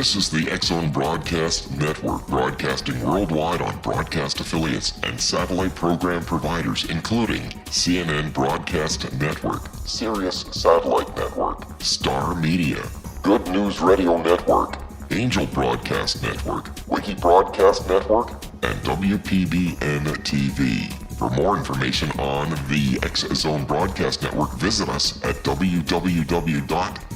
This is the X-Zone Broadcast Network, broadcasting worldwide on broadcast affiliates and satellite program providers, including CNN Broadcast Network, Sirius Satellite Network, Star Media, Good News Radio Network, Angel Broadcast Network, Wiki Broadcast Network, and WPBN TV. For more information on the X-Zone Broadcast Network, visit us at www.xzbn.net.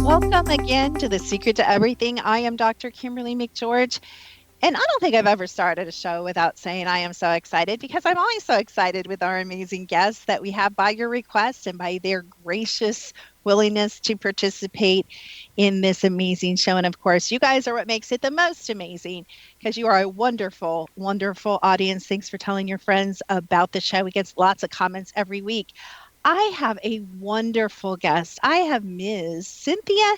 Welcome again to The Secret to Everything. I am Dr. Kimberly McGeorge. And I don't think I've ever started a show without saying I am so excited, because I'm always so excited with our amazing guests that we have by your request and by their gracious willingness to participate in this amazing show. And of course, you guys are what makes it the most amazing, because you are a wonderful, wonderful audience. Thanks for telling your friends about the show. We get lots of comments every week. I have a wonderful guest. I have Ms. Cynthia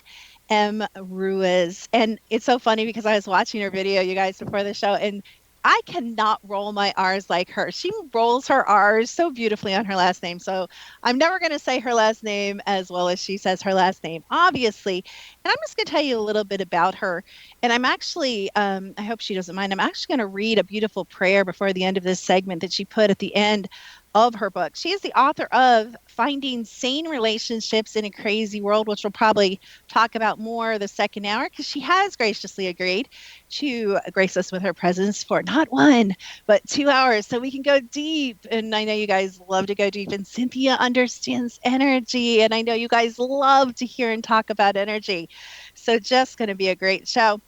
Ruiz. And it's so funny because I was watching her video, you guys, before the show, and I cannot roll my R's like her. She rolls her R's so beautifully on her last name. So I'm never going to say her last name as well as she says her last name, obviously. And I'm just going to tell you a little bit about her. And I'm actually, I hope she doesn't mind, I'm actually going to read a beautiful prayer before the end of this segment that she put at the end of her book. She is the author of Finding Sane Relationships in a Crazy World, which we'll probably talk about more the second hour, because she has graciously agreed to grace us with her presence for not 1, but 2 hours, so we can go deep. And I know you guys love to go deep, and Cynthia understands energy, and I know you guys love to hear and talk about energy. So just going to be a great show.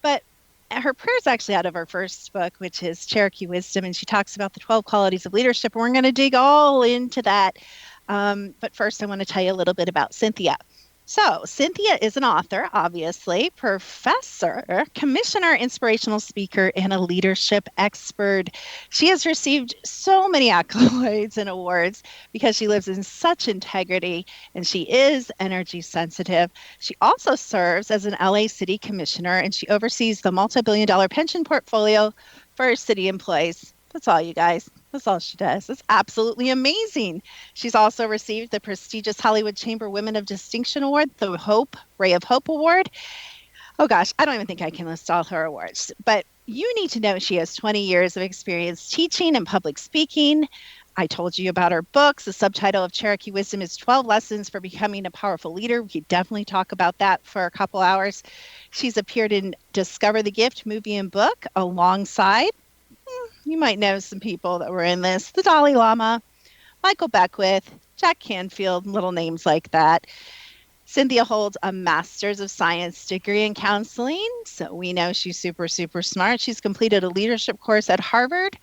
But her prayer is actually out of her first book, which is Cherokee Wisdom, and she talks about the 12 qualities of leadership, and we're going to dig all into that. But first, I want to tell you a little bit about Cynthia. So Cynthia is an author, obviously, professor, commissioner, inspirational speaker, and a leadership expert. She has received so many accolades and awards because she lives in such integrity, and she is energy sensitive. She also serves as an LA City Commissioner, and she oversees the multi-billion-dollar pension portfolio for city employees. That's all, you guys. That's all she does. It's absolutely amazing. She's also received the prestigious Hollywood Chamber Women of Distinction Award, the Ray of Hope Award. Oh gosh, I don't even think I can list all her awards. But you need to know she has 20 years of experience teaching and public speaking. I told you about her books. The subtitle of Cherokee Wisdom is 12 Lessons for Becoming a Powerful Leader. We could definitely talk about that for a couple hours. She's appeared in Discover the Gift movie and book alongside, you might know some people that were in this, the Dalai Lama, Michael Beckwith, Jack Canfield, little names like that. Cynthia holds a Master's of Science degree in counseling, so we know she's super, super smart. She's completed a leadership course at Harvard.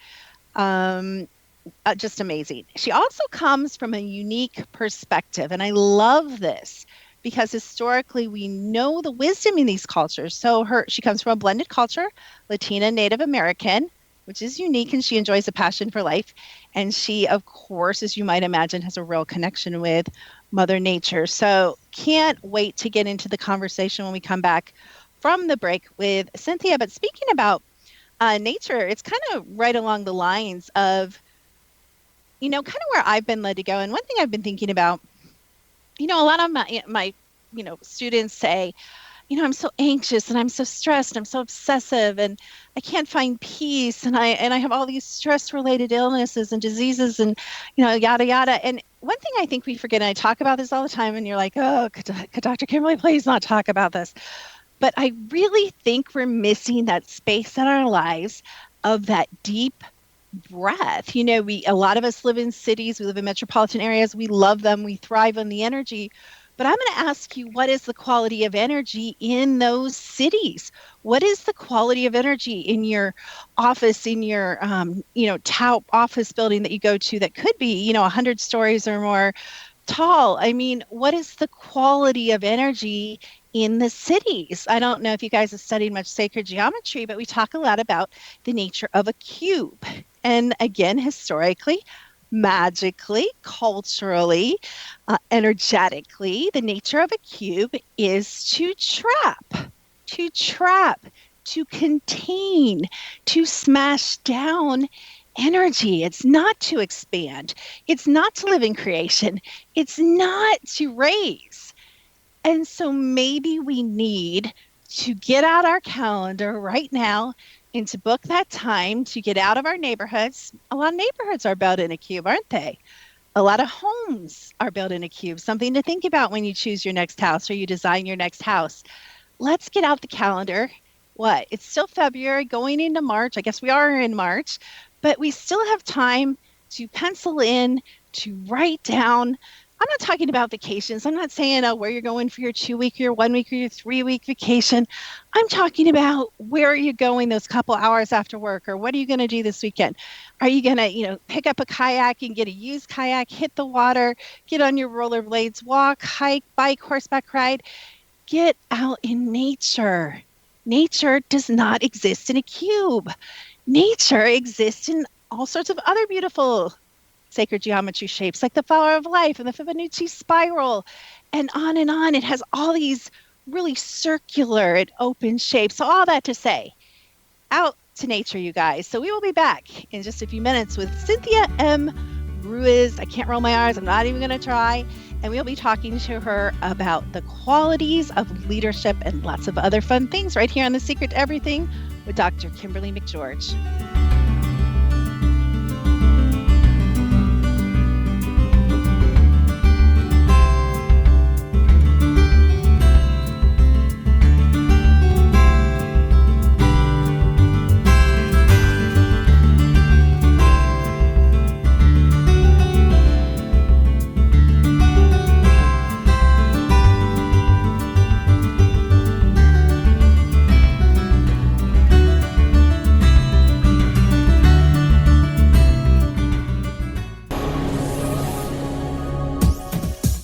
Just amazing. She also comes from a unique perspective, and I love this because historically we know the wisdom in these cultures. So she comes from a blended culture, Latina, Native American, which is unique, and she enjoys a passion for life. And she, of course, as you might imagine, has a real connection with Mother Nature. So can't wait to get into the conversation when we come back from the break with Cynthia. But speaking about nature, it's kind of right along the lines of, kind of where I've been led to go. And one thing I've been thinking about, a lot of my students say, I'm so anxious and I'm so stressed and I'm so obsessive and I can't find peace and I have all these stress-related illnesses and diseases and, yada, yada. And one thing I think we forget, and I talk about this all the time, and you're like, oh, could Dr. Kimberly please not talk about this? But I really think we're missing that space in our lives of that deep breath. A lot of us live in cities, we live in metropolitan areas, we love them, we thrive on the energy. But I'm going to ask you, what is the quality of energy in those cities? What is the quality of energy in your office, in your, office building that you go to that could be, 100 stories or more tall? I mean, what is the quality of energy in the cities? I don't know if you guys have studied much sacred geometry, but we talk a lot about the nature of a cube. And again, historically, magically, culturally, energetically, the nature of a cube is to trap, to contain, to smash down energy. It's not to expand. It's not to live in creation. It's not to raise. And so maybe we need to get out our calendar right now and to book that time to get out of our neighborhoods. A lot of neighborhoods are built in a cube, aren't they? A lot of homes are built in a cube. Something to think about when you choose your next house or you design your next house. Let's get out the calendar. What? It's still February, going into March. I guess we are in March, but we still have time to pencil in, to write down. I'm not talking about vacations. I'm not saying where you're going for your 2-week, your 1-week, or your 3-week vacation. I'm talking about where are you going those couple hours after work, or what are you going to do this weekend? Are you going to, pick up a kayak and get a used kayak, hit the water, get on your rollerblades, walk, hike, bike, horseback ride? Get out in nature. Nature does not exist in a cube. Nature exists in all sorts of other beautiful sacred geometry shapes, like the flower of life and the Fibonacci spiral, and on and on. It has all these really circular and open shapes. So all that to say, out to nature, you guys. So we will be back in just a few minutes with Cynthia Ruiz. I can't roll my R's. I'm not even going to try. And we'll be talking to her about the qualities of leadership and lots of other fun things right here on The Secret to Everything with Dr. Kimberly McGeorge.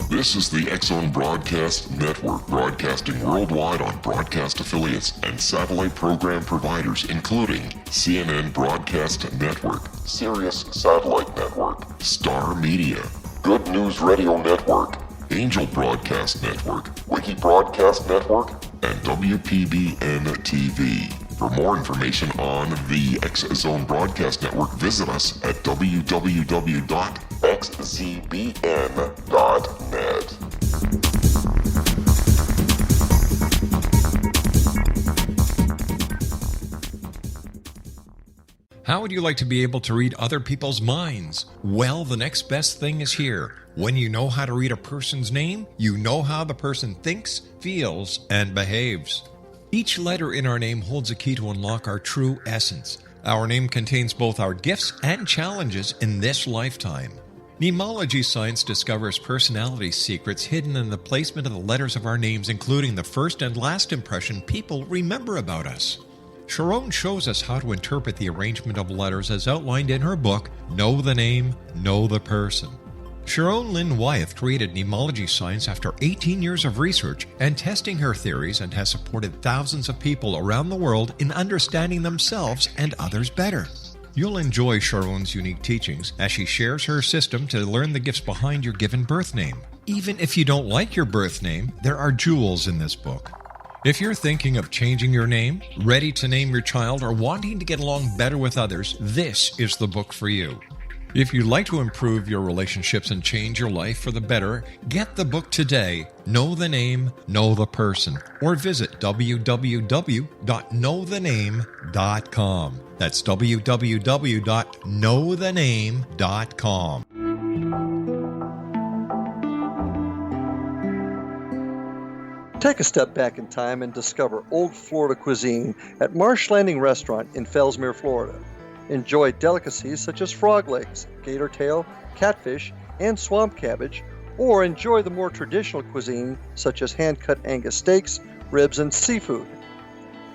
This is the X-Zone Broadcast Network, broadcasting worldwide on broadcast affiliates and satellite program providers, including CNN Broadcast Network, Sirius Satellite Network, Star Media, Good News Radio Network, Angel Broadcast Network, Wiki Broadcast Network, and WPBN TV. For more information on the X-Zone Broadcast Network, visit us at www.xzbn.net. How would you like to be able to read other people's minds? Well, the next best thing is here. When you know how to read a person's name, you know how the person thinks, feels, and behaves. Each letter in our name holds a key to unlock our true essence. Our name contains both our gifts and challenges in this lifetime. Mnemology science discovers personality secrets hidden in the placement of the letters of our names, including the first and last impression people remember about us. Sharon shows us how to interpret the arrangement of letters as outlined in her book, Know the Name, Know the Person. Sharon Lynn Wyeth created mnemology science after 18 years of research and testing her theories, and has supported thousands of people around the world in understanding themselves and others better. You'll enjoy Sharon's unique teachings as she shares her system to learn the gifts behind your given birth name. Even if you don't like your birth name, there are jewels in this book. If you're thinking of changing your name, ready to name your child, or wanting to get along better with others, this is the book for you. If you'd like to improve your relationships and change your life for the better, get the book today, Know the Name, Know the Person, or visit www.knowthename.com. That's www.knowthename.com. Take a step back in time and discover old Florida cuisine at Marsh Landing Restaurant in Fellsmere, Florida. Enjoy delicacies such as frog legs, gator tail, catfish, and swamp cabbage, or enjoy the more traditional cuisine such as hand-cut Angus steaks, ribs, and seafood.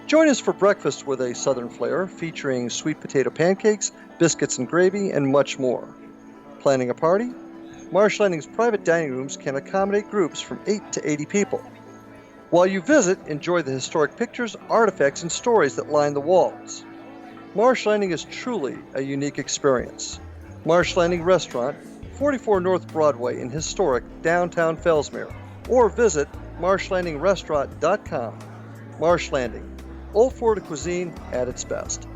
Join us for breakfast with a southern flair featuring sweet potato pancakes, biscuits and gravy, and much more. Planning a party? Marsh Landing's private dining rooms can accommodate groups from 8 to 80 people. While you visit, enjoy the historic pictures, artifacts, and stories that line the walls. Marsh Landing is truly a unique experience. Marsh Landing Restaurant, 44 North Broadway in historic downtown Fellsmere, or visit marshlandingrestaurant.com. Marsh Landing, Old Florida cuisine at its best.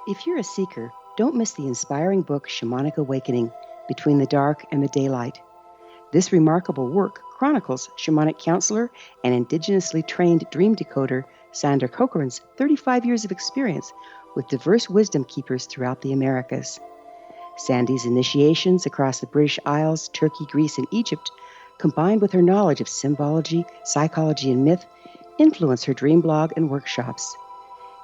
If you're a seeker, don't miss the inspiring book Shamanic Awakening, Between the Dark and the Daylight. This remarkable work chronicles shamanic counselor and indigenously trained dream decoder Sandra Cochran's 35 years of experience with diverse wisdom keepers throughout the Americas. Sandy's initiations across the British Isles, Turkey, Greece, and Egypt, combined with her knowledge of symbology, psychology, and myth, influence her dream blog and workshops.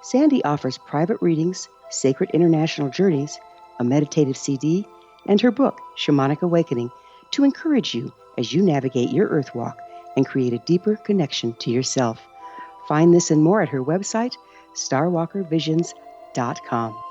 Sandy offers private readings, sacred international journeys, a meditative CD, and her book, Shamanic Awakening, to encourage you as you navigate your earth walk and create a deeper connection to yourself. Find this and more at her website, starwalkervisions.com.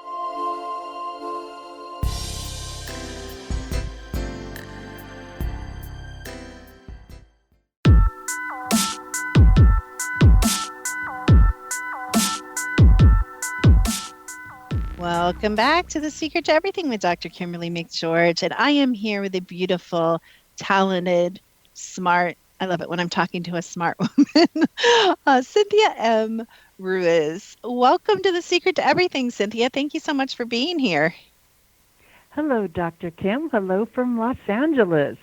Welcome back to The Secret to Everything with Dr. Kimberly McGeorge. And I am here with a beautiful, talented, smart, I love it when I'm talking to a smart woman, Cynthia M. Ruiz. Welcome to The Secret to Everything, Cynthia. Thank you so much for being here. Hello, Dr. Kim. Hello from Los Angeles.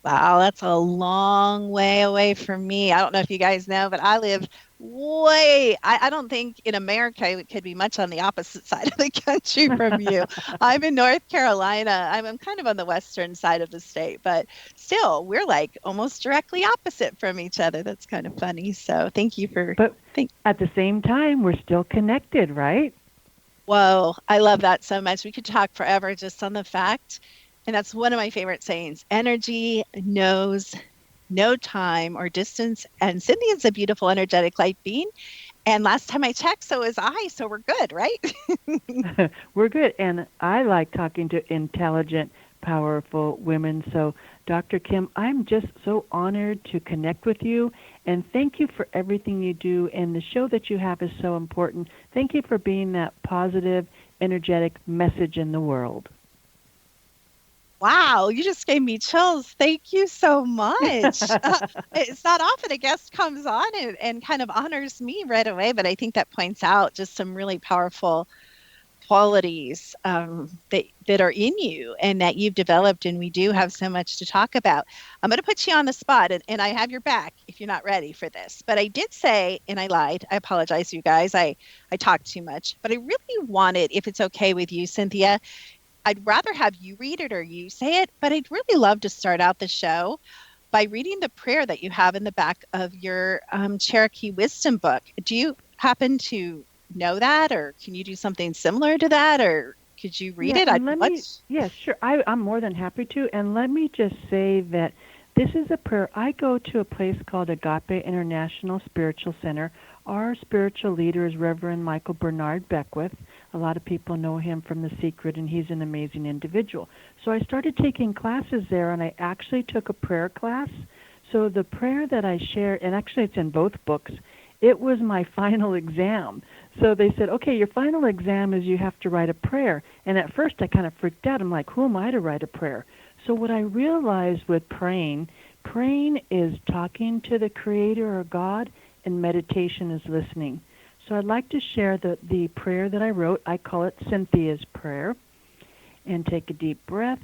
Wow, that's a long way away from me. I don't know if you guys know, but I live I don't think in America it could be much on the opposite side of the country from you. I'm in North Carolina. I'm kind of on the western side of the state, but still, we're like almost directly opposite from each other. That's kind of funny. So thank you for... But at the same time, we're still connected, right? Whoa, I love that so much. We could talk forever just on the fact, and that's one of my favorite sayings, energy knows no time or distance, and Cynthia's a beautiful, energetic light being. And last time I checked, so is I, so we're good, right? We're good, and I like talking to intelligent, powerful women. So, Dr. Kim, I'm just so honored to connect with you, and thank you for everything you do, and the show that you have is so important. Thank you for being that positive, energetic message in the world. Wow, you just gave me chills. Thank you so much. It's not often a guest comes on and kind of honors me right away, but I think that points out just some really powerful qualities that are in you and that you've developed, and we do have so much to talk about. I'm going to put you on the spot, and I have your back if you're not ready for this. But I did say, and I lied, I apologize, you guys, I talked too much, but I really wanted, if it's okay with you, Cynthia, I'd rather have you read it or you say it, but I'd really love to start out the show by reading the prayer that you have in the back of your Cherokee Wisdom book. Do you happen to know that, or can you do something similar to that, or could you read it? Yeah, sure. I'm more than happy to. And let me just say that this is a prayer. I go to a place called Agape International Spiritual Center. Our spiritual leader is Reverend Michael Bernard Beckwith. A lot of people know him from The Secret, and he's an amazing individual. So I started taking classes there, and I actually took a prayer class. So the prayer that I share, and actually it's in both books, it was my final exam. So they said, okay, your final exam is you have to write a prayer. And at first I kind of freaked out. I'm like, who am I to write a prayer? So what I realized with praying is talking to the Creator or God, and meditation is listening. So I'd like to share the prayer that I wrote. I call it Cynthia's Prayer. And take a deep breath.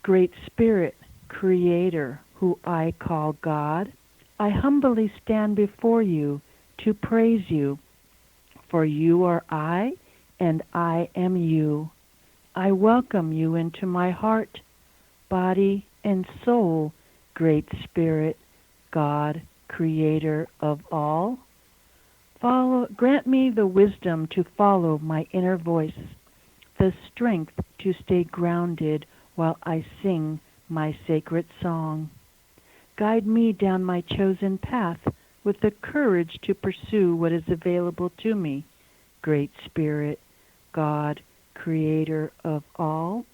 Great Spirit, Creator, who I call God, I humbly stand before you to praise you, for you are I, and I am you. I welcome you into my heart, body, and soul, Great Spirit, God, Creator of all. Grant me the wisdom to follow my inner voice, the strength to stay grounded while I sing my sacred song. Guide me down my chosen path with the courage to pursue what is available to me, Great Spirit, God, Creator of all.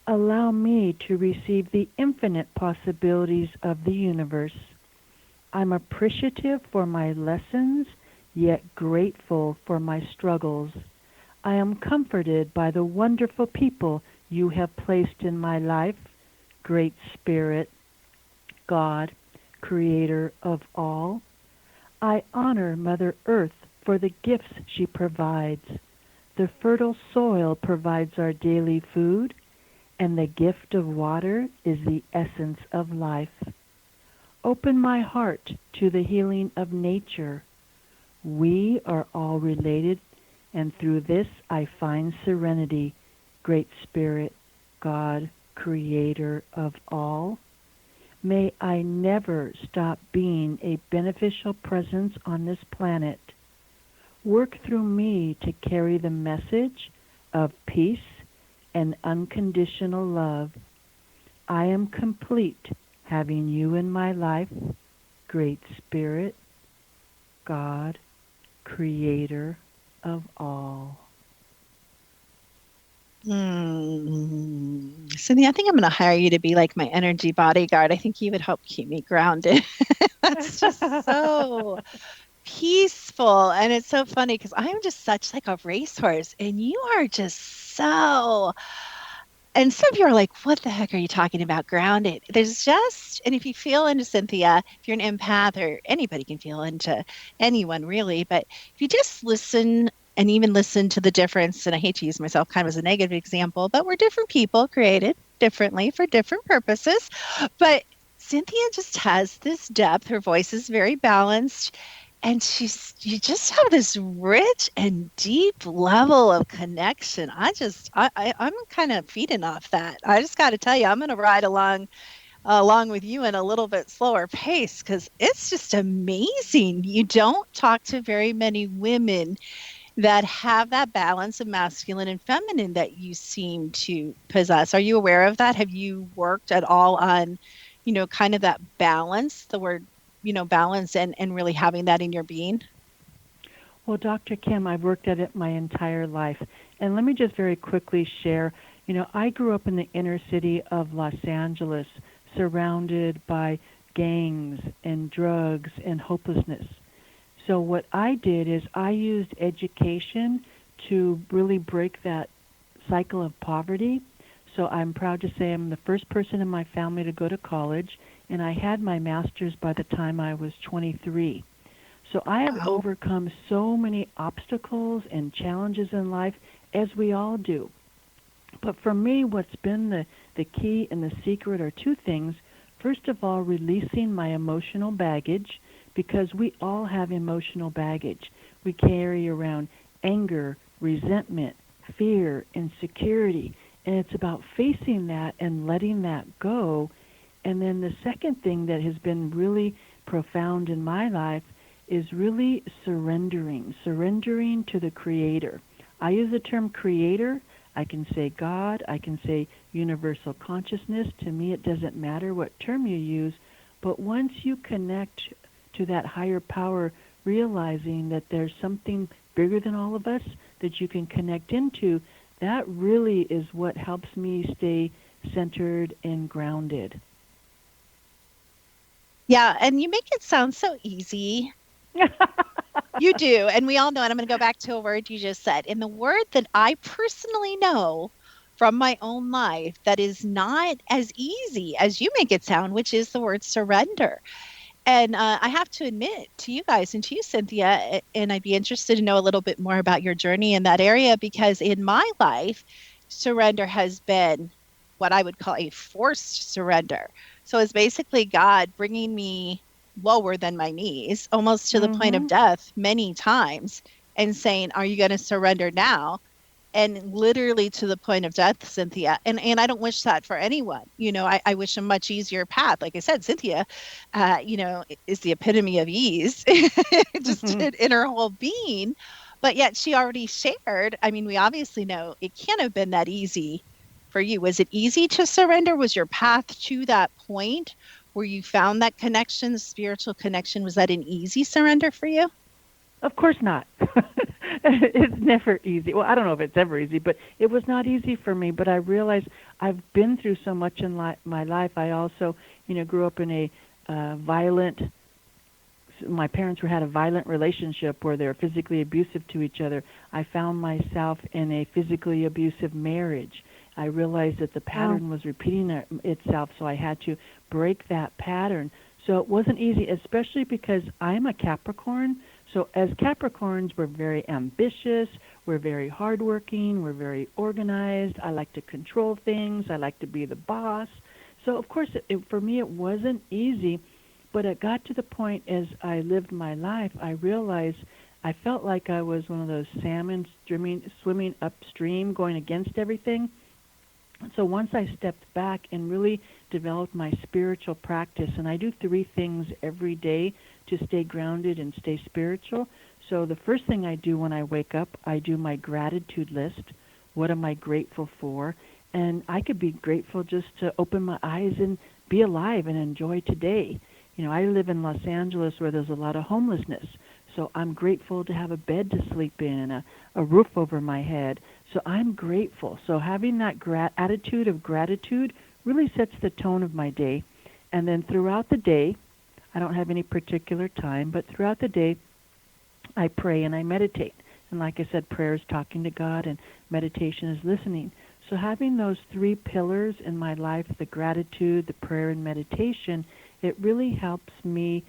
Allow me to receive the infinite possibilities of the universe. I'm appreciative for my lessons, yet grateful for my struggles. I am comforted by the wonderful people you have placed in my life, Great Spirit, God, Creator of all. I honor Mother Earth for the gifts she provides. The fertile soil provides our daily food, and the gift of water is the essence of life. Open my heart to the healing of nature. We are all related, and through this I find serenity, Great Spirit, God, Creator of all. May I never stop being a beneficial presence on this planet. Work through me to carry the message of peace and unconditional love. I am complete having you in my life, Great Spirit, God, Creator of all. Cynthia, I think I'm going to hire you to be like my energy bodyguard. I think you would help keep me grounded. That's just so peaceful. And it's so funny because I am just such like a racehorse, and you are just so. And some people are like, what the heck are you talking about? Grounded. There's just, and if you feel into Cynthia, if you're an empath, or anybody can feel into anyone really, but if you just listen and even listen to the difference, and I hate to use myself kind of as a negative example, but we're different people created differently for different purposes. But Cynthia just has this depth. Her voice is very balanced. And you just have this rich and deep level of connection. I'm kind of feeding off that. I just got to tell you, I'm going to ride along with you in a little bit slower pace because it's just amazing. You don't talk to very many women that have that balance of masculine and feminine that you seem to possess. Are you aware of that? Have you worked at all on, kind of that balance, the word, balance and really having that in your being? Well, Dr. Kim, I've worked at it my entire life. And let me just very quickly share, I grew up in the inner city of Los Angeles, surrounded by gangs and drugs and hopelessness. So what I did is I used education to really break that cycle of poverty. So I'm proud to say I'm the first person in my family to go to college, and I had my master's by the time I was 23. So I have overcome so many obstacles and challenges in life, as we all do. But for me, what's been the key and the secret are two things. First of all, releasing my emotional baggage, because we all have emotional baggage. We carry around anger, resentment, fear, insecurity, and it's about facing that and letting that go. And then the second thing that has been really profound in my life is really surrendering to the Creator. I use the term Creator. I can say God. I can say universal consciousness. To me, it doesn't matter what term you use. But once you connect to that higher power, realizing that there's something bigger than all of us that you can connect into, that really is what helps me stay centered and grounded. Yeah, and you make it sound so easy. You do, and we all know it. I'm going to go back to a word you just said. And the word that I personally know from my own life that is not as easy as you make it sound, which is the word surrender. And I have to admit to you guys and to you, Cynthia, and I'd be interested to know a little bit more about your journey in that area, because in my life, surrender has been what I would call a forced surrender. So it's basically God bringing me lower than my knees, almost to the point of death many times, and saying, are you going to surrender now? And literally to the point of death, Cynthia. And I don't wish that for anyone. I wish a much easier path. Like I said, Cynthia, is the epitome of ease, just in her whole being. But yet she already shared. I mean, we obviously know it can't have been that easy for you. Was it easy to surrender? Was your path to that point where you found that connection, the spiritual connection, was that an easy surrender for you? Of course not. It's never easy. Well, I don't know if it's ever easy, but it was not easy for me. But I realized I've been through so much in my life. I also, grew up in a violent my parents had a violent relationship where they were physically abusive to each other. I found myself in a physically abusive marriage. I realized that the pattern was repeating itself, so I had to break that pattern. So it wasn't easy, especially because I'm a Capricorn. So as Capricorns, we're very ambitious, we're very hardworking, we're very organized. I like to control things. I like to be the boss. So, of course, for me, it wasn't easy, but it got to the point as I lived my life, I realized I felt like I was one of those salmon swimming upstream, going against everything. So once I stepped back and really developed my spiritual practice, and I do 3 things every day to stay grounded and stay spiritual. So the first thing I do when I wake up, I do my gratitude list. What am I grateful for? And I could be grateful just to open my eyes and be alive and enjoy today. You know, I live in Los Angeles where there's a lot of homelessness. So I'm grateful to have a bed to sleep in, a roof over my head. So I'm grateful. So having that attitude of gratitude really sets the tone of my day. And then throughout the day, I don't have any particular time, but throughout the day, I pray and I meditate. And like I said, prayer is talking to God and meditation is listening. So having those 3 pillars in my life, the gratitude, the prayer, and meditation, it really helps me,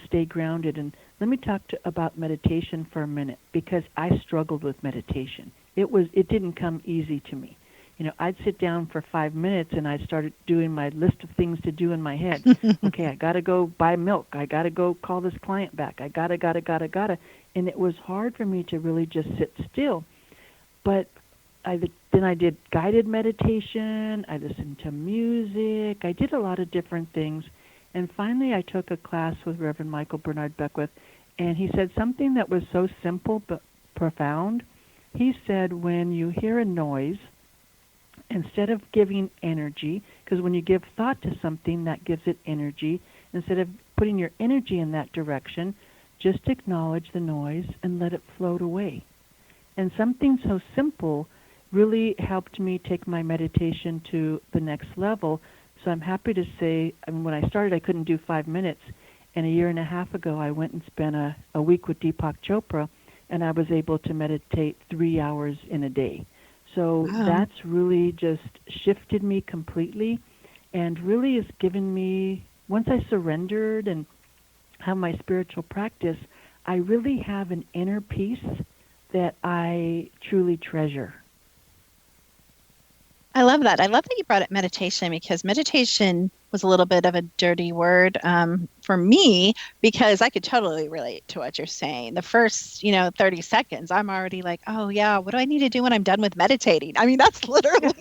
stay grounded. And let me talk about meditation for a minute, because I struggled with meditation. It didn't come easy to me. I'd sit down for 5 minutes and I'd start doing my list of things to do in my head. Okay, I got to go buy milk. I got to go call this client back. I got to. And it was hard for me to really just sit still. But then I did guided meditation. I listened to music. I did a lot of different things. And finally I took a class with Reverend Michael Bernard Beckwith, and he said something that was so simple but profound. He said, when you hear a noise, instead of giving energy, because when you give thought to something, that gives it energy, instead of putting your energy in that direction, just acknowledge the noise and let it float away. And something so simple really helped me take my meditation to the next level. So I'm happy to say, when I started, I couldn't do 5 minutes. And a year and a half ago, I went and spent a week with Deepak Chopra, and I was able to meditate 3 hours in a day. So that's really just shifted me completely, and really has given me, once I surrendered and have my spiritual practice, I really have an inner peace that I truly treasure. I love that. I love that you brought up meditation, because meditation was a little bit of a dirty word for me, because I could totally relate to what you're saying. The first, 30 seconds, I'm already like, oh yeah, what do I need to do when I'm done with meditating? I mean, that's literally,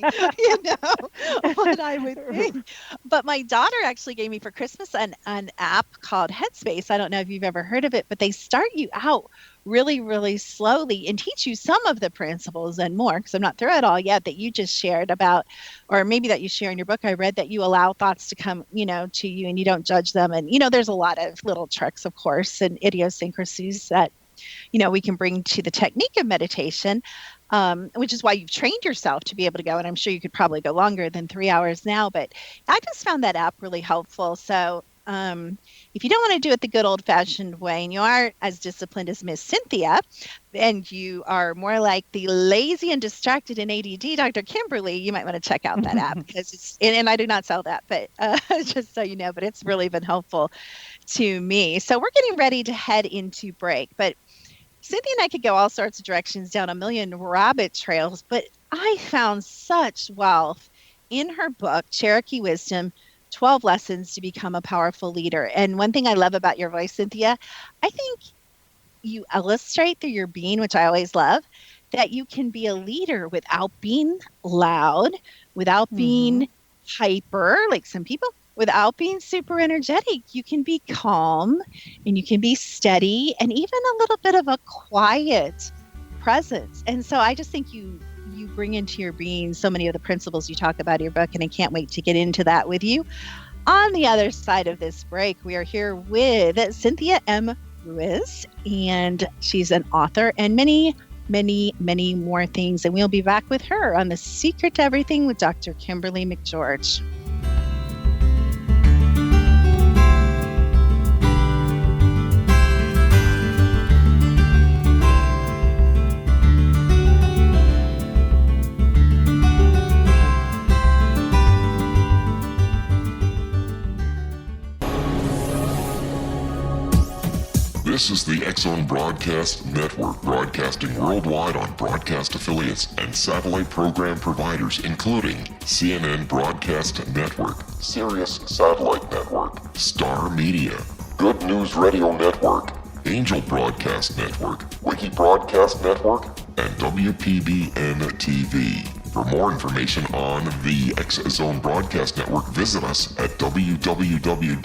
what I would think. But my daughter actually gave me for Christmas an app called Headspace. I don't know if you've ever heard of it, but they start you out really, really slowly and teach you some of the principles and more, because I'm not through it all yet, that you just shared about, or maybe that you share in your book. I read that you allow thoughts to come, to you, and you don't judge them. And, there's a lot of little tricks, of course, and idiosyncrasies that, we can bring to the technique of meditation, which is why you've trained yourself to be able to go. And I'm sure you could probably go longer than 3 hours now, but I just found that app really helpful. So, if you don't want to do it the good old-fashioned way, and you are as disciplined as Miss Cynthia, and you are more like the lazy and distracted and ADD Dr. Kimberly, you might want to check out that app, because it's, and I do not sell that, but just so you know, but it's really been helpful to me. So we're getting ready to head into break, but Cynthia and I could go all sorts of directions down a million rabbit trails, but I found such wealth in her book, Cherokee Wisdom, 12 Lessons to Become a Powerful Leader. And one thing I love about your voice, Cynthia, I think you illustrate through your being, which I always love, that you can be a leader without being loud, without being hyper, like some people, without being super energetic. You can be calm, and you can be steady, and even a little bit of a quiet presence. And so I just think you bring into your being so many of the principles you talk about in your book, and I can't wait to get into that with you. On the other side of this break, we are here with Cynthia M. Ruiz, and she's an author and many, many, many more things. And we'll be back with her on The Secret to Everything with Dr. Kimberly McGeorge. This is the X-Zone Broadcast Network, broadcasting worldwide on broadcast affiliates and satellite program providers, including CNN Broadcast Network, Sirius Satellite Network, Star Media, Good News Radio Network, Angel Broadcast Network, Wiki Broadcast Network, and WPBN TV. For more information on the X-Zone Broadcast Network, visit us at www.xzbn.net.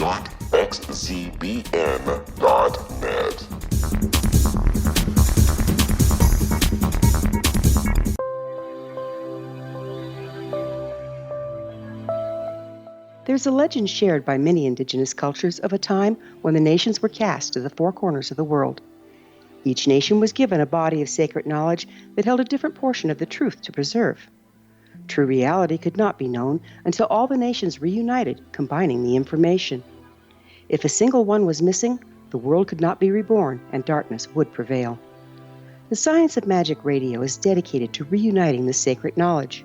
There's a legend shared by many indigenous cultures of a time when the nations were cast to the four corners of the world. Each nation was given a body of sacred knowledge that held a different portion of the truth to preserve. True reality could not be known until all the nations reunited, combining the information. If a single one was missing, the world could not be reborn and darkness would prevail. The Science of Magic Radio is dedicated to reuniting the sacred knowledge.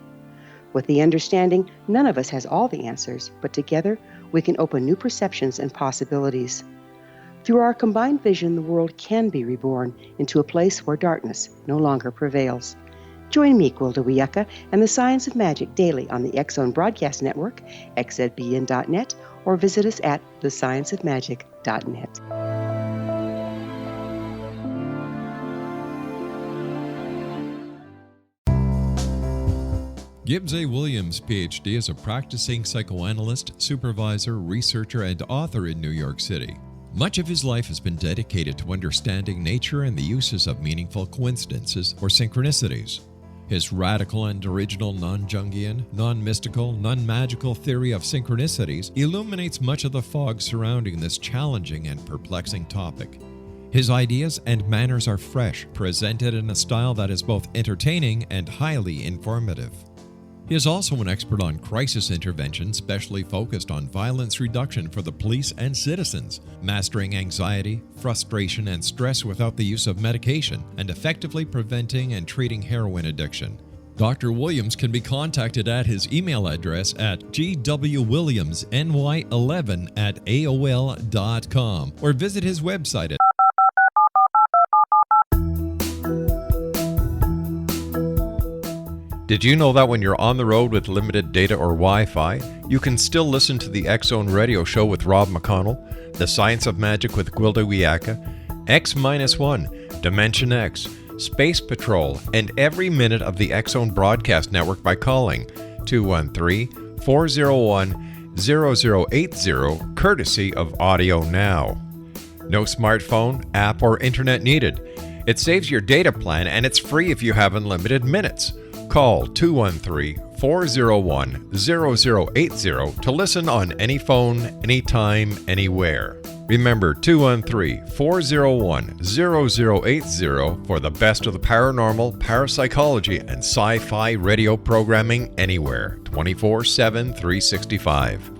With the understanding, none of us has all the answers, but together we can open new perceptions and possibilities. Through our combined vision, the world can be reborn into a place where darkness no longer prevails. Join me, Gwilda Wiyaka, and the Science of Magic daily on the X-Zone Broadcast Network, xzbn.net, or visit us at thescienceofmagic.net. Gibbs A. Williams, Ph.D., is a practicing psychoanalyst, supervisor, researcher, and author in New York City. Much of his life has been dedicated to understanding nature and the uses of meaningful coincidences or synchronicities. His radical and original non-Jungian, non-mystical, non-magical theory of synchronicities illuminates much of the fog surrounding this challenging and perplexing topic. His ideas and manners are fresh, presented in a style that is both entertaining and highly informative. He is also an expert on crisis intervention, specially focused on violence reduction for the police and citizens, mastering anxiety, frustration, and stress without the use of medication, and effectively preventing and treating heroin addiction. Dr. Williams can be contacted at his email address at gwwilliamsny11@aol.com or visit his website at Did you know that when you're on the road with limited data or Wi-Fi, you can still listen to the X-Zone Radio Show with Rob McConnell, The Science of Magic with Gwilda Wiyaka, X-1, Dimension X, Space Patrol, and every minute of the X-Zone Broadcast Network by calling 213-401-0080, courtesy of Audio Now. No smartphone, app, or internet needed. It saves your data plan and it's free if you have unlimited minutes. Call 213-401-0080 to listen on any phone, anytime, anywhere. Remember 213-401-0080 for the best of the paranormal, parapsychology, and sci-fi radio programming anywhere, 24/7, 365.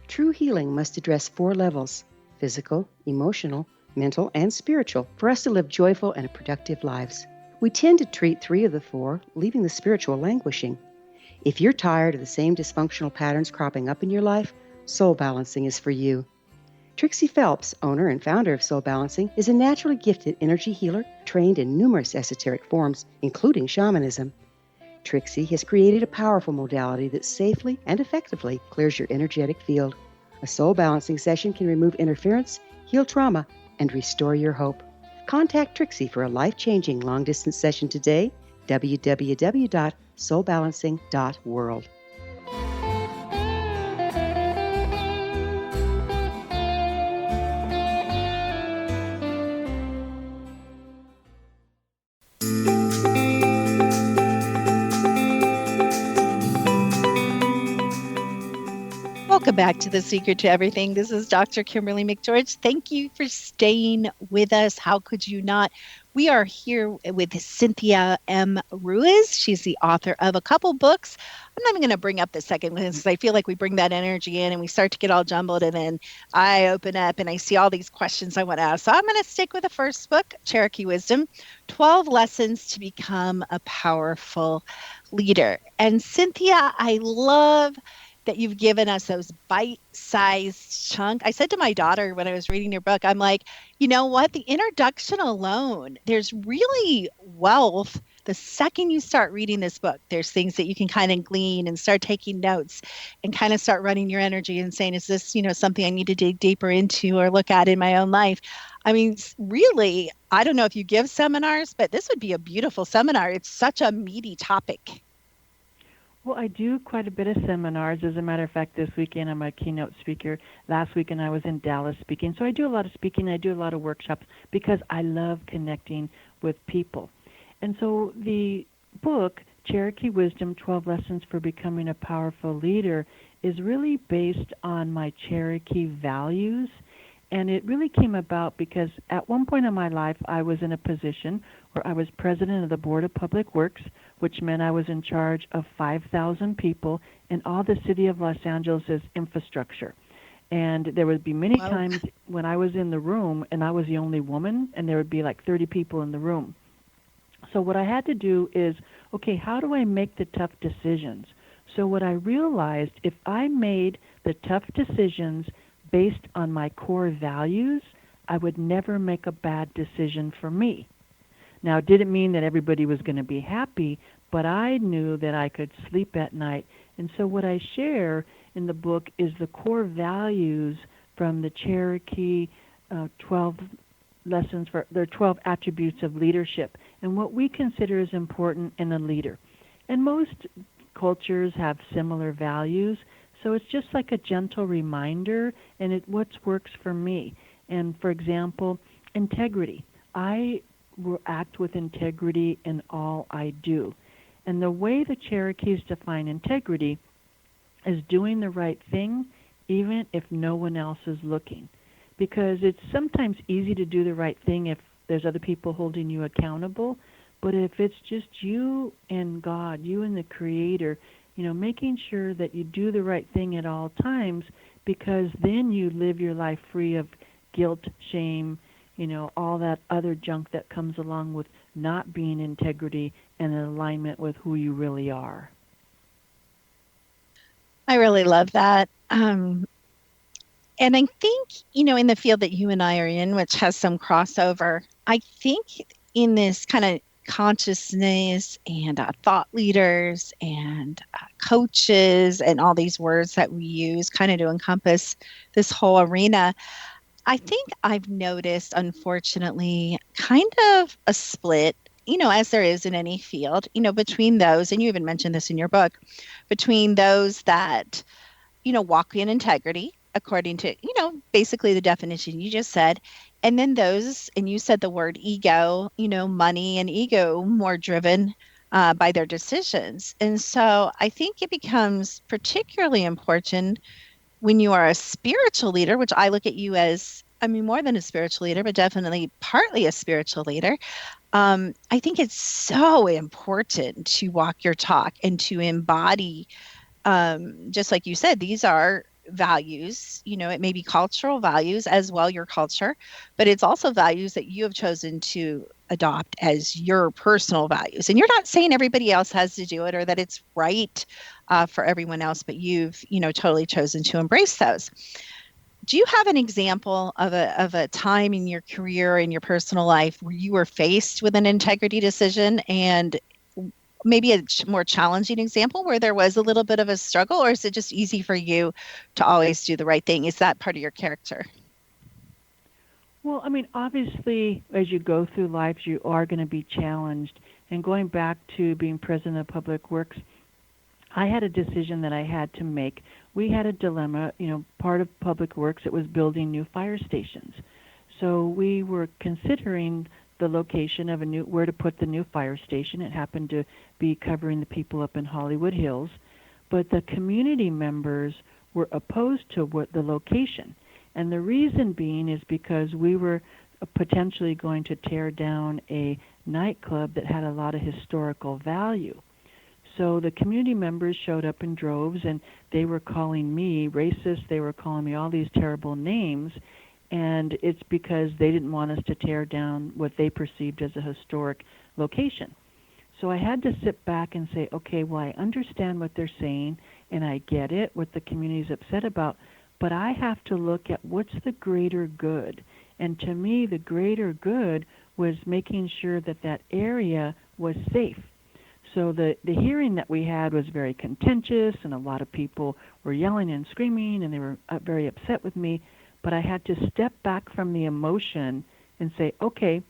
True healing must address 4 levels: physical, emotional, mental, and spiritual, for us to live joyful and productive lives. We tend to treat 3 of the 4, leaving the spiritual languishing. If you're tired of the same dysfunctional patterns cropping up in your life, Soul Balancing is for you. Trixie Phelps, owner and founder of Soul Balancing, is a naturally gifted energy healer trained in numerous esoteric forms, including shamanism. Trixie has created a powerful modality that safely and effectively clears your energetic field. A soul balancing session can remove interference, heal trauma, and restore your hope. Contact Trixie for a life-changing long-distance session today, www.soulbalancing.world. Welcome back to The Secret to Everything. This is Dr. Kimberly McGeorge. Thank you for staying with us. How could you not? We are here with Cynthia M. Ruiz. She's the author of a couple books. I'm not even going to bring up the second one because I feel like we bring that energy in and we start to get all jumbled, and then I open up and I see all these questions I want to ask. So I'm going to stick with the first book, Cherokee Wisdom, 12 Lessons to Become a Powerful Leader. And Cynthia, I love that you've given us those bite-sized chunk. I said to my daughter when I was reading your book, I'm like, you know what? The introduction alone, there's really wealth. The second you start reading this book, there's things that you can kind of glean and start taking notes and kind of start running your energy and saying, is this, something I need to dig deeper into or look at in my own life? I mean, really, I don't know if you give seminars, but this would be a beautiful seminar. It's such a meaty topic. Well, I do quite a bit of seminars. As a matter of fact, this weekend I'm a keynote speaker. Last weekend I was in Dallas speaking. So I do a lot of speaking. I do a lot of workshops because I love connecting with people. And so the book, Cherokee Wisdom, 12 Lessons for Becoming a Powerful Leader, is really based on my Cherokee values. And it really came about because at one point in my life, I was in a position where I was president of the Board of Public Works, which meant I was in charge of 5,000 people in all the city of Los Angeles' infrastructure. And there would be many times when I was in the room and I was the only woman, and there would be like 30 people in the room. So what I had to do is, okay, how do I make the tough decisions? So what I realized, if I made the tough decisions based on my core values, I would never make a bad decision for me. Now, it didn't mean that everybody was going to be happy, but I knew that I could sleep at night. And so what I share in the book is the core values from the Cherokee 12 lessons for their 12 attributes of leadership and what we consider as important in a leader. And most cultures have similar values, so it's just like a gentle reminder, and it what works for me. And for example, integrity. I will act with integrity in all I do. And the way the Cherokees define integrity is doing the right thing even if no one else is looking. Because it's sometimes easy to do the right thing if there's other people holding you accountable, but if it's just you and God, you and the Creator, making sure that you do the right thing at all times, because then you live your life free of guilt, shame, all that other junk that comes along with not being integrity and in alignment with who you really are. I really love that. And I think, in the field that you and I are in, which has some crossover, I think in this kind of consciousness and thought leaders and coaches and all these words that we use kind of to encompass this whole arena, I think I've noticed, unfortunately, kind of a split, as there is in any field, between those, and you even mentioned this in your book, between those that, walk in integrity, according to, basically the definition you just said, and then those, and you said the word ego, money and ego more driven by their decisions. And so I think it becomes particularly important when you are a spiritual leader, which I look at you as, more than a spiritual leader, but definitely partly a spiritual leader. I think it's so important to walk your talk and to embody, just like you said, these are values, it may be cultural values as well, your culture, but it's also values that you have chosen to adopt as your personal values. And you're not saying everybody else has to do it or that it's right for everyone else, but you've, totally chosen to embrace those. Do you have an example of a time in your career, in your personal life, where you were faced with an integrity decision, and maybe a more challenging example where there was a little bit of a struggle, or is it just easy for you to always do the right thing? Is that part of your character? Well, obviously, as you go through life, you are going to be challenged. And going back to being president of Public Works, I had a decision that I had to make. We had a dilemma, part of Public Works, it was building new fire stations. So we were considering the location of where to put the new fire station. It happened to be covering the people up in Hollywood Hills. But the community members were opposed to the location. And the reason being is because we were potentially going to tear down a nightclub that had a lot of historical value. So the community members showed up in droves, and they were calling me racist. They were calling me all these terrible names, and it's because they didn't want us to tear down what they perceived as a historic location. So I had to sit back and say, okay, well, I understand what they're saying, and I get it, what the community's upset about, but I have to look at what's the greater good. And to me, the greater good was making sure that that area was safe. So the hearing that we had was very contentious, and a lot of people were yelling and screaming, and they were very upset with me. But I had to step back from the emotion and say, okay,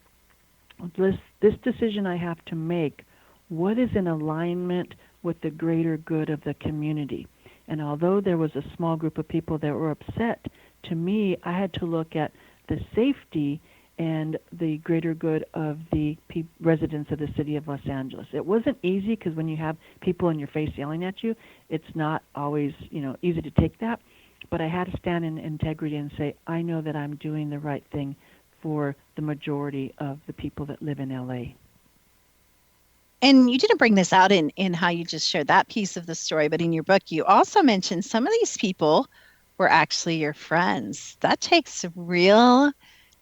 this decision I have to make, what is in alignment with the greater good of the community? And although there was a small group of people that were upset, to me, I had to look at the safety and the greater good of the residents of the city of Los Angeles. It wasn't easy, because when you have people in your face yelling at you, it's not always, easy to take that. But I had to stand in integrity and say, I know that I'm doing the right thing for the majority of the people that live in LA. And you didn't bring this out in how you just shared that piece of the story, but in your book, you also mentioned some of these people were actually your friends. That takes real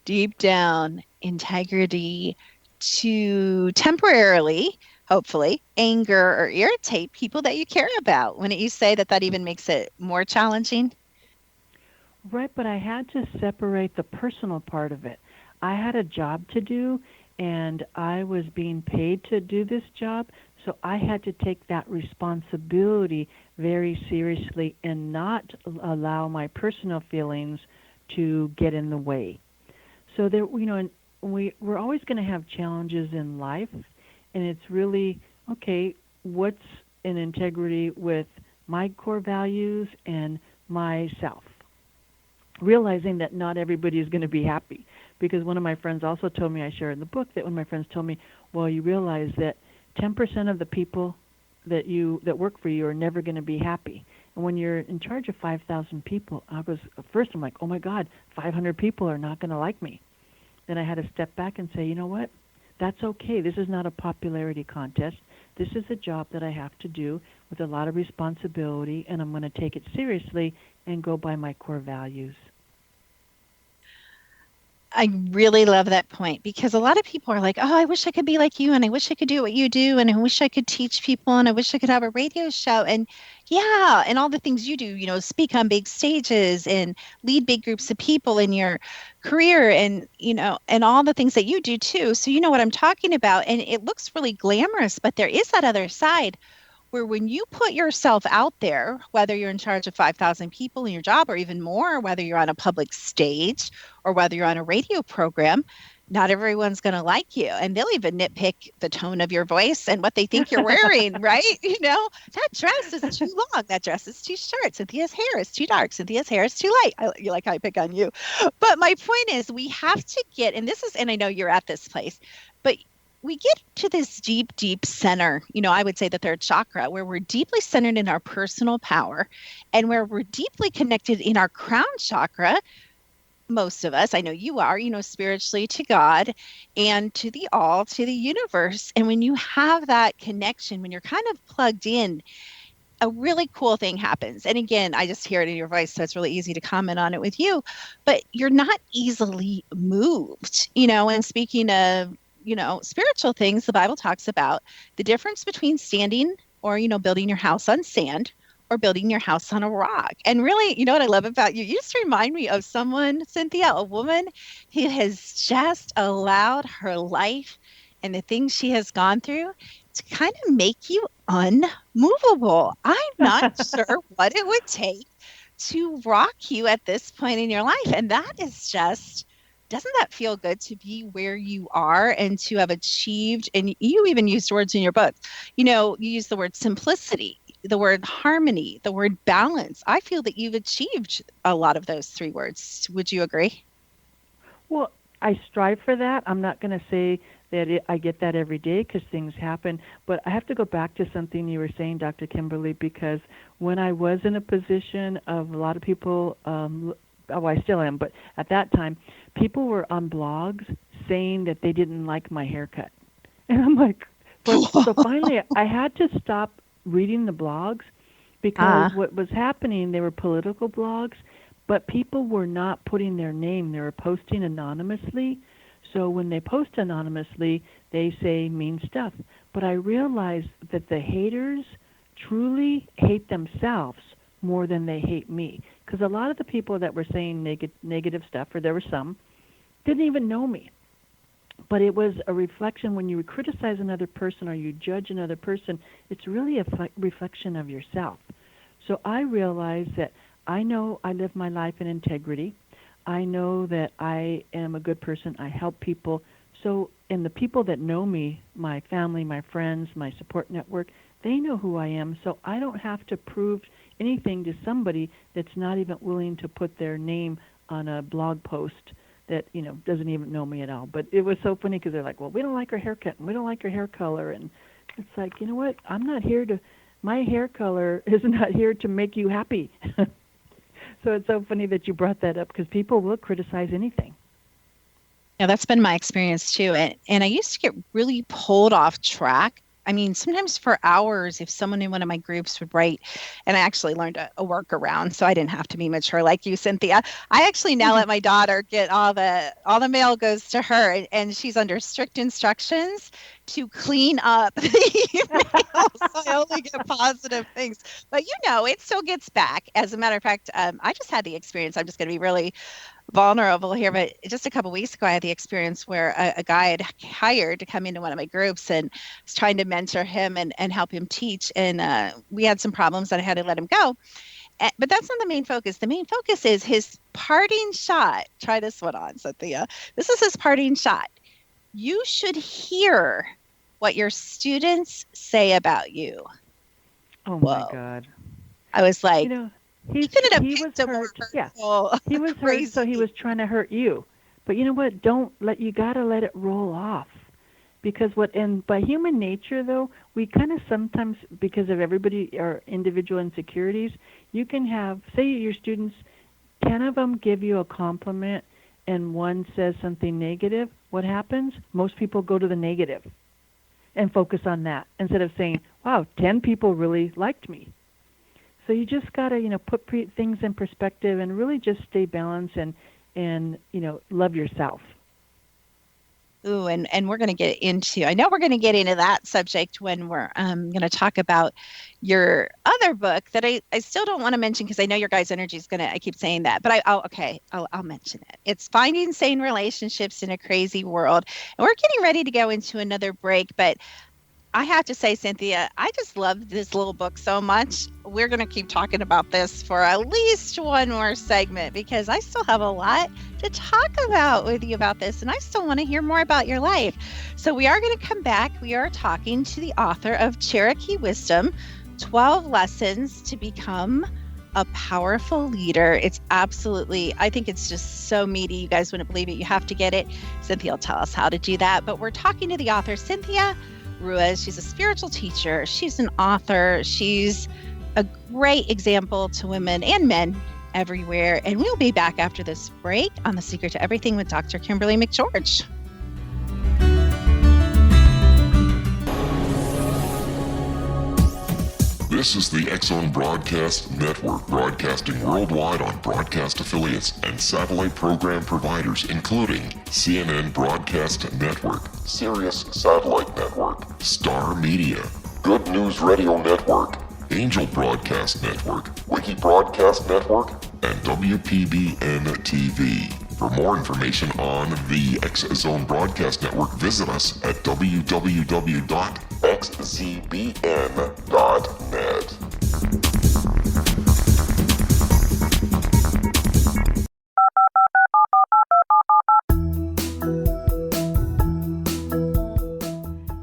deep down integrity to temporarily, hopefully, anger or irritate people that you care about. Wouldn't you say that even makes it more challenging? Right, but I had to separate the personal part of it. I had a job to do, and I was being paid to do this job, so I had to take that responsibility very seriously and not allow my personal feelings to get in the way. So there, and we're always going to have challenges in life, and it's really, okay, what's in integrity with my core values and myself? Realizing that not everybody is going to be happy. Because one of my friends also told me, I share in the book, that one of my friends told me, well, you realize that 10% of the people that work for you are never going to be happy. And when you're in charge of 5,000 people, I'm like, oh my God, 500 people are not going to like me. Then I had to step back and say, you know what? That's okay. This is not a popularity contest. This is a job that I have to do with a lot of responsibility, and I'm going to take it seriously and go by my core values. I really love that point, because a lot of people are like, oh, I wish I could be like you, and I wish I could do what you do, and I wish I could teach people, and I wish I could have a radio show, and yeah, and all the things you do, speak on big stages and lead big groups of people in your career, and, and all the things that you do too. So you know what I'm talking about, and it looks really glamorous, but there is that other side where when you put yourself out there, whether you're in charge of 5,000 people in your job or even more, whether you're on a public stage or whether you're on a radio program, not everyone's going to like you. And they'll even nitpick the tone of your voice and what they think you're wearing, right? That dress is too long. That dress is too short. Cynthia's hair is too dark. Cynthia's hair is too light. I pick on you. But my point is, we have to get, and I know you're at this place, but we get to this deep, deep center, I would say the third chakra, where we're deeply centered in our personal power and where we're deeply connected in our crown chakra. Most of us, I know you are, spiritually to God and to the all, to the universe. And when you have that connection, when you're kind of plugged in, a really cool thing happens. And again, I just hear it in your voice, so it's really easy to comment on it with you, but you're not easily moved, and speaking of, spiritual things, the Bible talks about the difference between standing or, building your house on sand or building your house on a rock. And really, what I love about you, you just remind me of someone, Cynthia, a woman who has just allowed her life and the things she has gone through to kind of make you unmovable. I'm not sure what it would take to rock you at this point in your life. And that is just, doesn't that feel good to be where you are and to have achieved? And you even used words in your book. You use the word simplicity, the word harmony, the word balance. I feel that you've achieved a lot of those three words. Would you agree? Well, I strive for that. I'm not going to say that I get that every day because things happen. But I have to go back to something you were saying, Dr. Kimberly, because when I was in a position of a lot of people, I still am, but at that time, people were on blogs saying that they didn't like my haircut. And I'm like, so finally I had to stop reading the blogs because what was happening, they were political blogs, but people were not putting their name. They were posting anonymously. So when they post anonymously, they say mean stuff. But I realized that the haters truly hate themselves more than they hate me. Because a lot of the people that were saying negative stuff, or there were some, didn't even know me. But it was a reflection when you criticize another person or you judge another person, it's really a reflection of yourself. So I realized that I know I live my life in integrity. I know that I am a good person. I help people. So, and the people that know me, my family, my friends, my support network, they know who I am. So I don't have to prove anything to somebody that's not even willing to put their name on a blog post that, doesn't even know me at all. But it was so funny because they're like, well, we don't like her haircut and we don't like her hair color. And it's like, you know what? My hair color is not here to make you happy. So it's so funny that you brought that up because people will criticize anything. Yeah, that's been my experience too. And I used to get really pulled off track. I mean, sometimes for hours, if someone in one of my groups would write, and I actually learned a workaround, so I didn't have to be mature like you, Cynthia. I actually now let my daughter get all the mail goes to her, and she's under strict instructions to clean up the emails. So I only get positive things. But it still gets back. As a matter of fact, I just had the experience. I'm just going to be really vulnerable here, but just a couple of weeks ago, I had the experience where a guy had hired to come into one of my groups and was trying to mentor him and help him teach. And we had some problems that I had to let him go. But that's not the main focus. The main focus is his parting shot. Try this one on, Cynthia. This is his parting shot. You should hear what your students say about you. Oh, my God. I was like, he was hurt. Yeah, he was hurt, so he was trying to hurt you. But you know what? You got to let it roll off. Because by human nature, though, we kind of sometimes, because of everybody, our individual insecurities, you can have, say your students, 10 of them give you a compliment and one says something negative. What happens? Most people go to the negative and focus on that instead of saying, wow, 10 people really liked me. So you just got to, put things in perspective and really just stay balanced and love yourself. Ooh, and we're going to get into that subject when we're going to talk about your other book that I still don't want to mention because I know your guys' energy is I keep saying that, but I'll mention it. It's Finding Sane Relationships in a Crazy World. And we're getting ready to go into another break, but I have to say, Cynthia, I just love this little book so much. We're going to keep talking about this for at least one more segment because I still have a lot to talk about with you about this, and I still want to hear more about your life. So we are going to come back. We are talking to the author of Cherokee Wisdom, 12 Lessons to Become a Powerful Leader. It's absolutely, I think it's just so meaty. You guys wouldn't believe it. You have to get it. Cynthia will tell us how to do that. But we're talking to the author, Cynthia Ruiz. She's a spiritual teacher. She's an author. She's a great example to women and men everywhere. And we'll be back after this break on The Secret to Everything with Dr. Kimberly McGeorge. This is the X-Zone Broadcast Network, broadcasting worldwide on broadcast affiliates and satellite program providers, including CNN Broadcast Network, Sirius Satellite Network, Star Media, Good News Radio Network, Angel Broadcast Network, Wiki Broadcast Network, and WPBN TV. For more information on the X-Zone Broadcast Network, visit us at www.xzbn.net.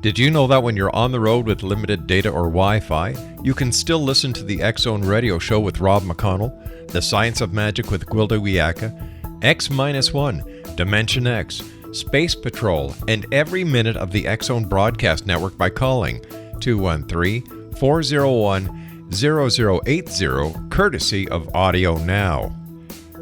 Did you know that when you're on the road with limited data or Wi-Fi, you can still listen to the X-Zone Radio Show with Rob McConnell, The Science of Magic with Gwilda Wiyaka, X-1, Dimension X, Space Patrol, and every minute of the X-Zone Broadcast Network by calling 213-401-0080, courtesy of Audio Now.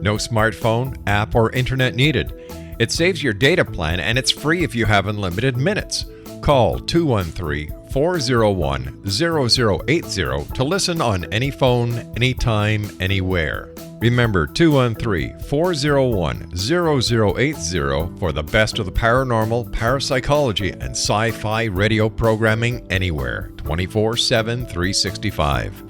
No smartphone, app, or internet needed. It saves your data plan, and it's free if you have unlimited minutes. Call 213-401-0080 to listen on any phone, anytime, anywhere. Remember 213-401-0080 for the best of the paranormal, parapsychology, and sci-fi radio programming anywhere, 24/7, 365.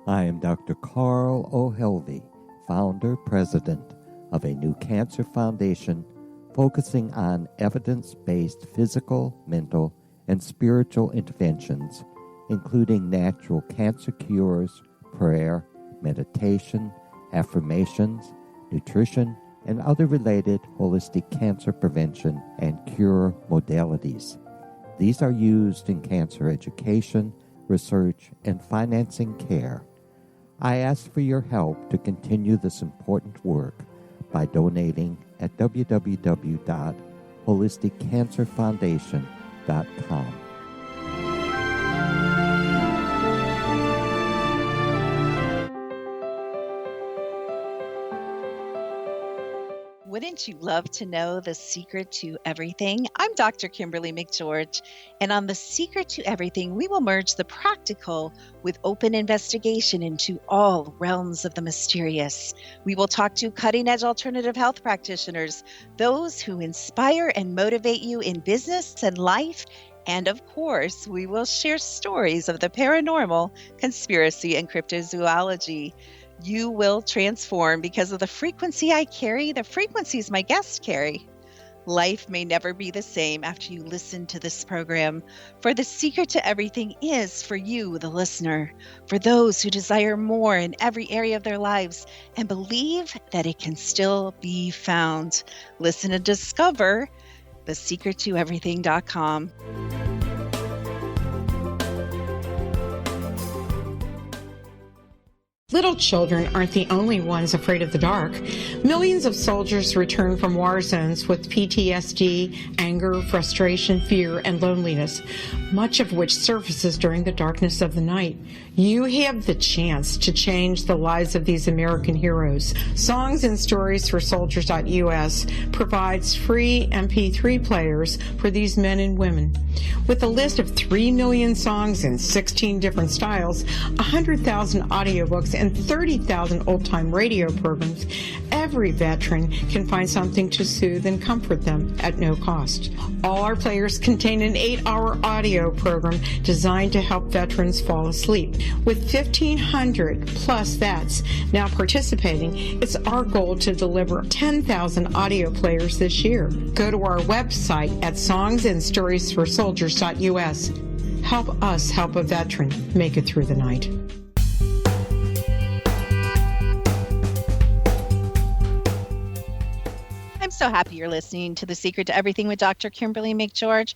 I am Dr. Carl O'Helvey, founder, president of a new cancer foundation focusing on evidence-based physical, mental, and spiritual interventions, including natural cancer cures, prayer, meditation, affirmations, nutrition, and other related holistic cancer prevention and cure modalities. These are used in cancer education, research, and financing care. I ask for your help to continue this important work by donating at www.holisticcancerfoundation.com. Wouldn't you love to know the secret to everything? I'm Dr. Kimberly McGeorge, and on The Secret to Everything, we will merge the practical with open investigation into all realms of the mysterious. We will talk to cutting-edge alternative health practitioners, those who inspire and motivate you in business and life, and of course, we will share stories of the paranormal, conspiracy, and cryptozoology. You will transform because of the frequency I carry, the frequencies my guests carry. Life may never be the same after you listen to this program, for the secret to everything is for you, the listener, for those who desire more in every area of their lives and believe that it can still be found. Listen and discover thesecrettoeverything.com. Little children aren't the only ones afraid of the dark. Millions of soldiers return from war zones with PTSD, anger, frustration, fear, and loneliness, much of which surfaces during the darkness of the night. You have the chance to change the lives of these American heroes. Songs and Stories for Soldiers.us provides free MP3 players for these men and women. With a list of 3 million songs in 16 different styles, 100,000 audiobooks, and 30,000 old-time radio programs, every veteran can find something to soothe and comfort them at no cost. All our players contain an 8-hour audio program designed to help veterans fall asleep. With 1,500 plus vets now participating, it's our goal to deliver 10,000 audio players this year. Go to our website at songsandstoriesforsoldiers.us. Help us help a veteran make it through the night. I'm so happy you're listening to The Secret to Everything with Dr. Kimberly McGeorge.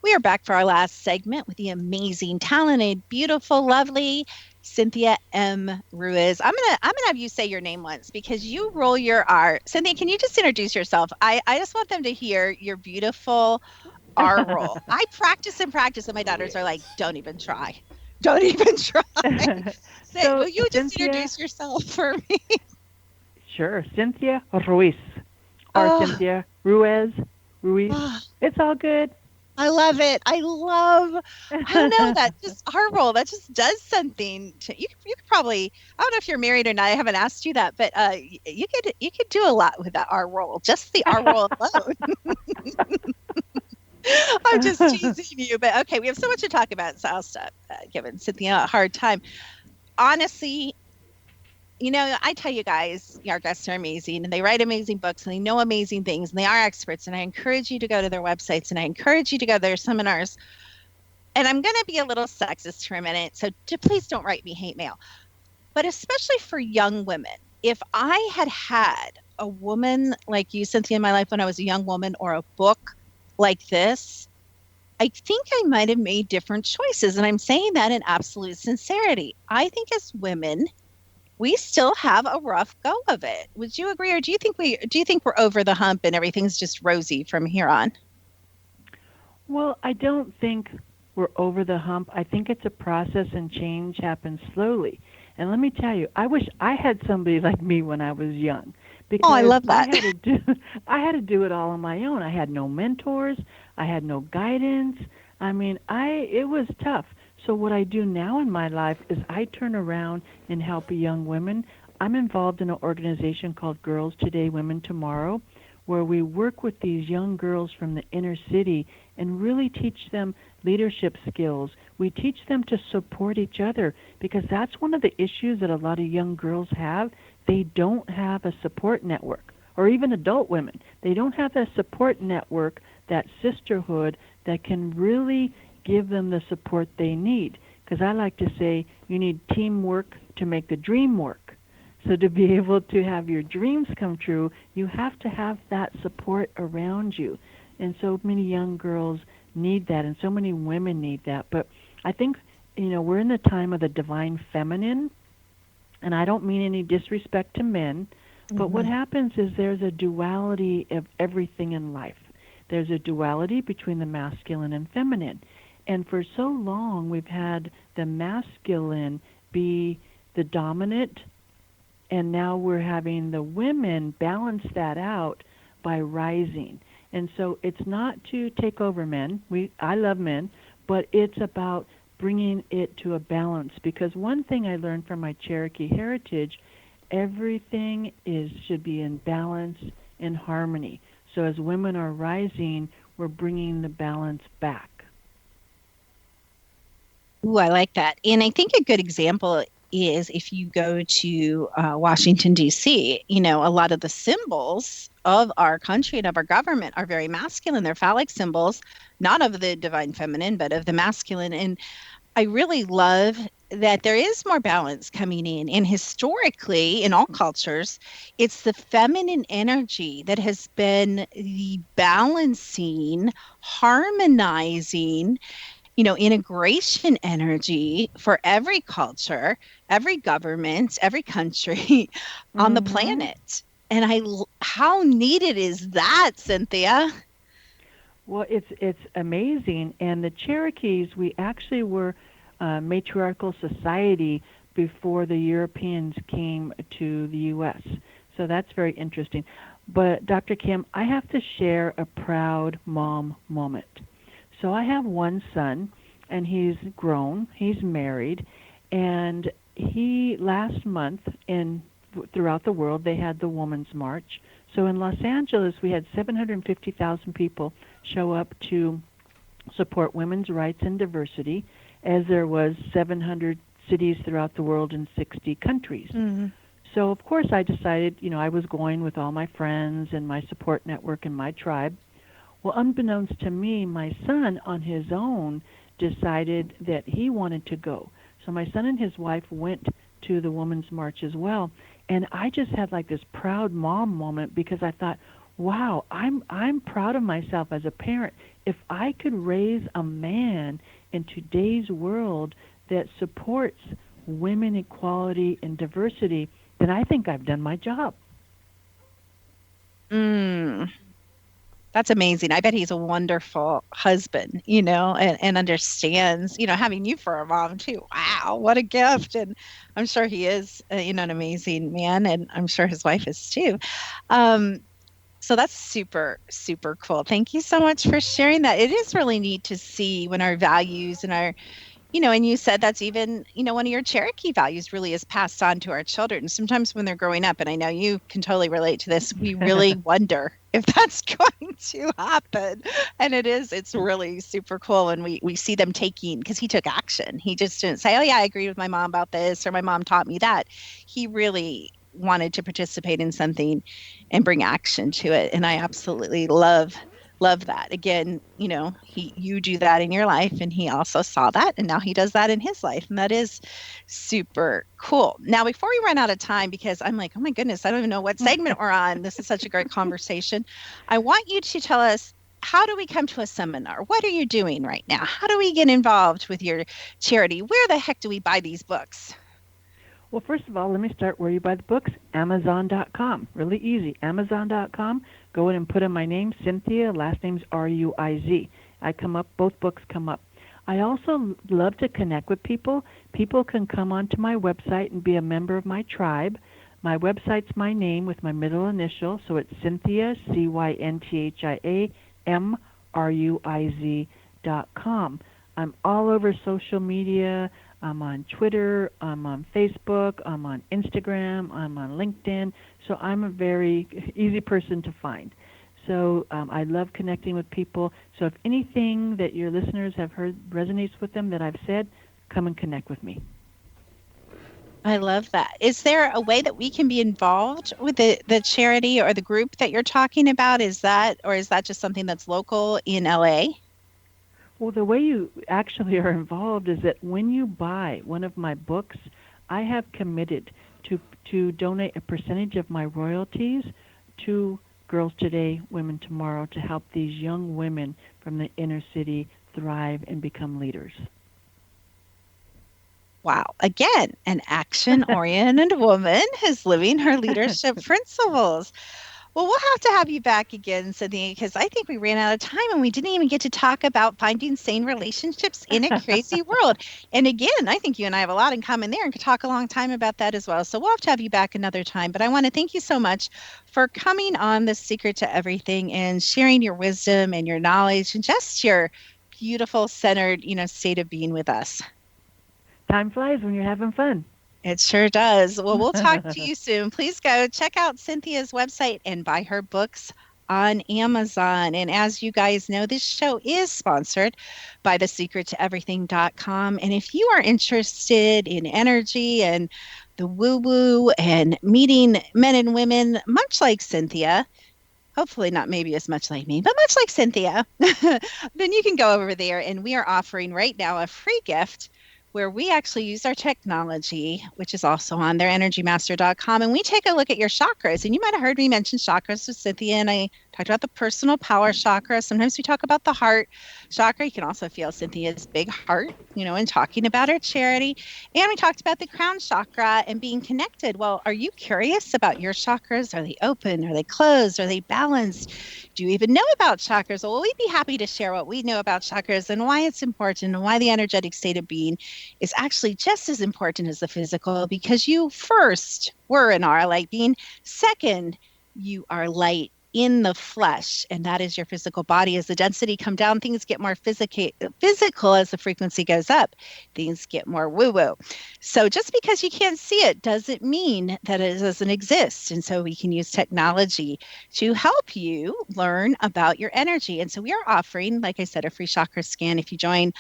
We are back for our last segment with the amazing, talented, beautiful, lovely Cynthia M. Ruiz. I'm gonna have you say your name once because you roll your R. Cynthia, can you just introduce yourself? I just want them to hear your beautiful R roll. I practice and my daughters are like, don't even try. Don't even try. So, will you just Cynthia, introduce yourself for me? Sure. Cynthia Ruiz. Or Cynthia Ruiz. It's all good. I love it. I don't know, that just our role, that just does something to you. You could probably, I don't know if you're married or not. I haven't asked you that, but you could do a lot with that R roll, just the R roll alone. I'm just teasing you, but okay, we have so much to talk about, so I'll stop giving Cynthia a hard time. Honestly, you know, I tell you guys, our guests are amazing and they write amazing books and they know amazing things and they are experts. And I encourage you to go to their websites and I encourage you to go to their seminars. And I'm going to be a little sexist for a minute, so please don't write me hate mail. But especially for young women, if I had a woman like you, Cynthia, in my life when I was a young woman, or a book like this, I think I might have made different choices. And I'm saying that in absolute sincerity. I think as women, we still have a rough go of it. Would you agree, or do you think we're over the hump and everything's just rosy from here on? Well, I don't think we're over the hump. I think it's a process and change happens slowly. And let me tell you, I wish I had somebody like me when I was young. Because I love that. I had to do it all on my own. I had no mentors. I had no guidance. I mean, it was tough. So what I do now in my life is I turn around and help young women. I'm involved in an organization called Girls Today, Women Tomorrow, where we work with these young girls from the inner city and really teach them leadership skills. We teach them to support each other, because that's one of the issues that a lot of young girls have. They don't have a support network, or even adult women. They don't have that support network, that sisterhood that can really give them the support they need. Because I like to say you need teamwork to make the dream work. So to be able to have your dreams come true, you have to have that support around you. And so many young girls need that, and so many women need that. But I think, we're in the time of the divine feminine, and I don't mean any disrespect to men, but what happens is there's a duality of everything in life. There's a duality between the masculine and feminine. And for so long, we've had the masculine be the dominant, and now we're having the women balance that out by rising. And so it's not to take over men. I love men, but it's about bringing it to a balance. Because one thing I learned from my Cherokee heritage, everything should be in balance and harmony. So as women are rising, we're bringing the balance back. Ooh, I like that. And I think a good example is if you go to Washington, D.C., a lot of the symbols of our country and of our government are very masculine. They're phallic symbols, not of the divine feminine, but of the masculine. And I really love that there is more balance coming in. And historically, in all cultures, it's the feminine energy that has been the balancing, harmonizing, integration energy for every culture, every government, every country on the planet. And how needed is that, Cynthia? Well, it's amazing. And the Cherokees, we actually were a matriarchal society before the Europeans came to the U.S. So that's very interesting. But Dr. Kim, I have to share a proud mom moment. So I have one son, and he's grown, he's married, and last month throughout the world, they had the Women's March. So in Los Angeles, we had 750,000 people show up to support women's rights and diversity, as there was 700 cities throughout the world in 60 countries. Mm-hmm. So, of course, I decided, I was going with all my friends and my support network and my tribe. Well, unbeknownst to me, my son on his own decided that he wanted to go. So my son and his wife went to the Women's March as well. And I just had like this proud mom moment, because I thought, wow, I'm proud of myself as a parent. If I could raise a man in today's world that supports women equality and diversity, then I think I've done my job. That's amazing. I bet he's a wonderful husband, and understands, having you for a mom too. Wow, what a gift. And I'm sure he is, an amazing man, and I'm sure his wife is too. So that's super, super cool. Thank you so much for sharing that. It is really neat to see when our values and our, and you said that's even, one of your Cherokee values really is passed on to our children. Sometimes when they're growing up, and I know you can totally relate to this, we really wonder if that's going to happen. And it's really super cool when we see them because he took action. He just didn't say, oh yeah, I agree with my mom about this, or my mom taught me that. He really wanted to participate in something and bring action to it. And I absolutely love that. Again, you do that in your life, and he also saw that, and now he does that in his life, and that is super cool. Now, before we run out of time, because I'm like, oh my goodness, I don't even know what segment we're on. This is such a great conversation. I want you to tell us how do we come to a seminar? What are you doing right now? How do we get involved with your charity? Where the heck do we buy these books? Well, first of all, let me start where you buy the books, Amazon.com. Really easy, Amazon.com. Go in and put in my name, Cynthia, last name's Ruiz. I come up, both books come up. I also love to connect with people. People can come onto my website and be a member of my tribe. My website's my name with my middle initial, so it's Cynthia, Cynthia, MRuiz.com. I'm all over social media. I'm on Twitter, I'm on Facebook, I'm on Instagram, I'm on LinkedIn. So I'm a very easy person to find. So I love connecting with people. So if anything that your listeners have heard resonates with them that I've said, come and connect with me. I love that. Is there a way that we can be involved with the charity or the group that you're talking about? Is that just something that's local in LA? Well, the way you actually are involved is that when you buy one of my books, I have committed to donate a percentage of my royalties to Girls Today, Women Tomorrow to help these young women from the inner city thrive and become leaders. Wow. Again, an action-oriented woman who's living her leadership principles. Well, we'll have to have you back again, Cynthia, because I think we ran out of time and we didn't even get to talk about finding sane relationships in a crazy world. And again, I think you and I have a lot in common there and could talk a long time about that as well. So we'll have to have you back another time. But I want to thank you so much for coming on The Secret to Everything and sharing your wisdom and your knowledge and just your beautiful, centered, state of being with us. Time flies when you're having fun. It sure does. Well, we'll talk to you soon. Please go check out Cynthia's website and buy her books on Amazon. And as you guys know, this show is sponsored by thesecrettoeverything.com. And if you are interested in energy and the woo-woo and meeting men and women, much like Cynthia, hopefully not maybe as much like me, but much like Cynthia, then you can go over there. And we are offering right now a free gift where we actually use our technology, which is also on there, energymaster.com, and we take a look at your chakras. And you might have heard me mention chakras with Cynthia, and I talked about the personal power chakra. Sometimes we talk about the heart chakra. You can also feel Cynthia's big heart, in talking about her charity. And we talked about the crown chakra and being connected. Well, are you curious about your chakras? Are they open? Are they closed? Are they balanced? Do you even know about chakras? Well, we'd be happy to share what we know about chakras and why it's important and why the energetic state of being is actually just as important as the physical, because you first were and are a light being. Second, you are light in the flesh, and that is your physical body. As the density come down, things get more physical. As the frequency goes up, things get more woo-woo. So just because you can't see it doesn't mean that it doesn't exist. And so we can use technology to help you learn about your energy. And so we are offering, like I said, a free chakra scan if you join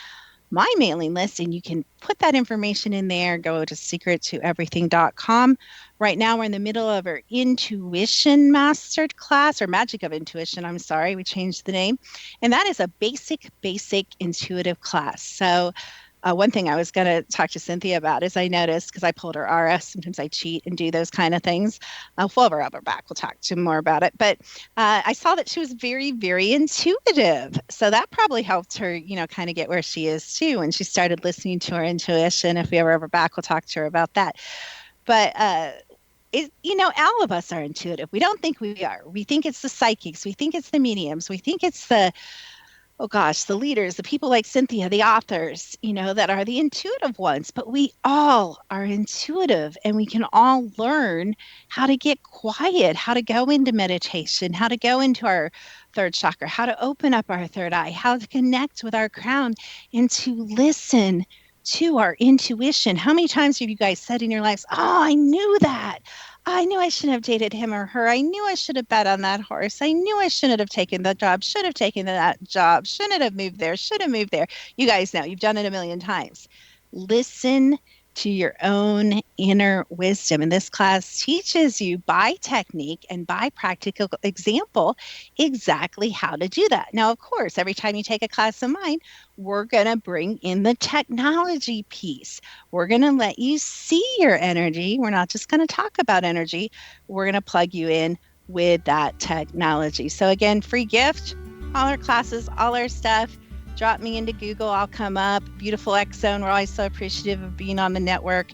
my mailing list, and you can put that information in there. Go to secrettoeverything.com. Right now we're in the middle of our Intuition Mastered class, or Magic of Intuition. I'm sorry, we changed the name. And that is a basic intuitive class. So one thing I was going to talk to Cynthia about is I noticed, because I pulled her RS, sometimes I cheat and do those kind of things. We'll have her back. We'll talk to more about it. But I saw that she was very, very intuitive. So that probably helped her, kind of get where she is too. And she started listening to her intuition. If we ever have her back, we'll talk to her about that. But all of us are intuitive. We don't think we are. We think it's the psychics. We think it's the mediums. We think it's the leaders, the people like Cynthia, the authors, that are the intuitive ones. But we all are intuitive, and we can all learn how to get quiet, how to go into meditation, how to go into our third chakra, how to open up our third eye, how to connect with our crown, and to listen to our intuition. How many times have you guys said in your lives, oh, I knew that. I knew I shouldn't have dated him or her. I knew I should have bet on that horse. I knew I shouldn't have taken the job, should have taken that job, shouldn't have moved there, should have moved there. You guys know, you've done it a million times. Listen to your own inner wisdom. And this class teaches you by technique and by practical example exactly how to do that. Now, of course, every time you take a class of mine, we're going to bring in the technology piece. We're going to let you see your energy. We're not just going to talk about energy. We're going to plug you in with that technology. So again, free gift, all our classes, all our stuff. Drop me into Google. I'll come up. Beautiful X Zone. We're always so appreciative of being on the network.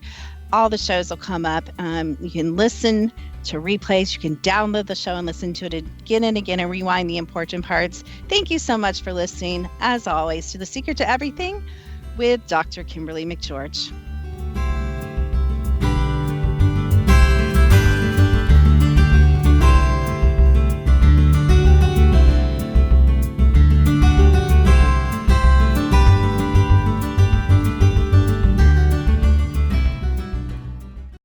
All the shows will come up. You can listen to replays. You can download the show and listen to it again and again and rewind the important parts. Thank you so much for listening, as always, to The Secret to Everything with Dr. Kimberly McGeorge.